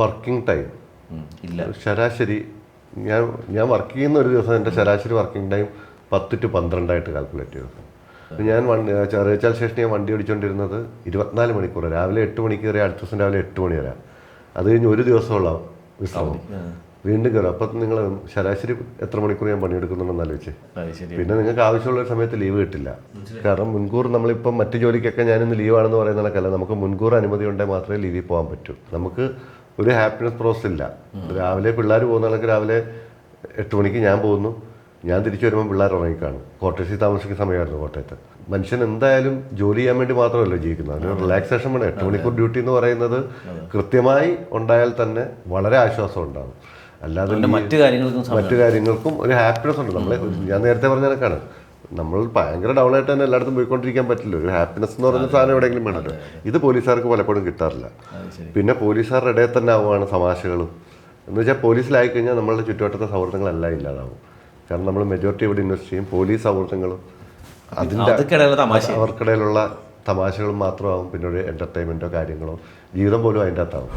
Working time ഇല്ല. ശരാശരി ഞാൻ വർക്ക് ചെയ്യുന്ന ഒരു ദിവസം എൻ്റെ ശരാശരി വർക്കിംഗ് ടൈം 10 to 12 കാൽക്കുലേറ്റ് ചെയ്തു. ഞാൻ റേച്ചാൽ സ്റ്റേഷനിൽ ഞാൻ വണ്ടി ഓടിച്ചുകൊണ്ടിരുന്നത് 24 മണിക്കൂർ, രാവിലെ 8 മണിക്ക് കയറി അടുത്ത ദിവസം രാവിലെ 8 മണി വരെ. അത് കഴിഞ്ഞ് ഒരു ദിവസമുള്ള വിശ്രമം, വീണ്ടും കയറും. അപ്പം നിങ്ങൾ ശരാശരി എത്ര മണിക്കൂർ ഞാൻ പണിയെടുക്കുന്നുണ്ടെന്ന് ആലോചിച്ച്. പിന്നെ നിങ്ങൾക്ക് ആവശ്യമുള്ള സമയത്ത് ലീവ് കിട്ടില്ല. കാരണം മുൻകൂർ നമ്മളിപ്പം മറ്റു ജോലിക്കൊക്കെ ഞാനിന്ന് ലീവാണെന്ന് പറയുന്ന കണക്കല്ല, നമുക്ക് മുൻകൂർ അനുമതി ഉണ്ടെങ്കിൽ മാത്രമേ ലീവിൽ പോകാൻ പറ്റൂ. നമുക്ക് ഒരു ഹാപ്പിനെസ് പ്രോസസ് ഇല്ല. രാവിലെ പിള്ളേർ പോകുന്ന കണക്ക് രാവിലെ 8 മണിക്ക് ഞാൻ പോകുന്നു, ഞാൻ തിരിച്ചു വരുമ്പോൾ പിള്ളേർ ഉറങ്ങിക്കാണും. കോട്ടയത്തിൽ താമസിക്കുന്ന സമയമായിരുന്നു കോട്ടയത്ത്. മനുഷ്യൻ എന്തായാലും ജോലി ചെയ്യാൻ വേണ്ടി മാത്രമല്ല ജീവിക്കുന്നത്, അതിന് റിലാക്സേഷൻ വേണം. 8 മണിക്കൂർ ഡ്യൂട്ടി എന്ന് പറയുന്നത് കൃത്യമായി ഉണ്ടായാൽ തന്നെ വളരെ ആശ്വാസം ഉണ്ടാകും. അല്ലാതെ മറ്റു കാര്യങ്ങൾക്കും ഒരു ഹാപ്പിനെസ് ഉണ്ട്. ഞാൻ നേരത്തെ പറഞ്ഞ കണക്കാണ്, നമ്മൾ ഭയങ്കര ഡൗൺ ആയിട്ട് തന്നെ എല്ലായിടത്തും പോയിക്കൊണ്ടിരിക്കാൻ പറ്റില്ല. ഒരു ഹാപ്പിനെസ് എന്ന് പറയുന്ന സാധനം എവിടെയെങ്കിലും വേണമല്ലോ. ഇത് പോലീസുകാർക്ക് പലപ്പോഴും കിട്ടാറില്ല. പിന്നെ പോലീസുകാരുടെ ഇടയിൽ തന്നെ ആവുകയാണ് തമാശകളും. എന്ന് വെച്ചാൽ പോലീസിലായി കഴിഞ്ഞാൽ നമ്മളുടെ ചുറ്റുവട്ടത്തെ സൗഹൃദങ്ങളെല്ലാം ഇല്ലാതാവും. കാരണം നമ്മൾ മെജോറിറ്റി ഇവിടെ ഇൻവെസ്റ്റ് ചെയ്യും. പോലീസ് സൗഹൃദങ്ങളും അതിൻ്റെ അവർക്കിടയിലുള്ള തമാശകളും മാത്രമാവും. പിന്നെ ഒരു എൻ്റർടൈൻമെൻറ്റോ കാര്യങ്ങളോ ജീവിതം പോലും അതിൻ്റെ അകത്താവും.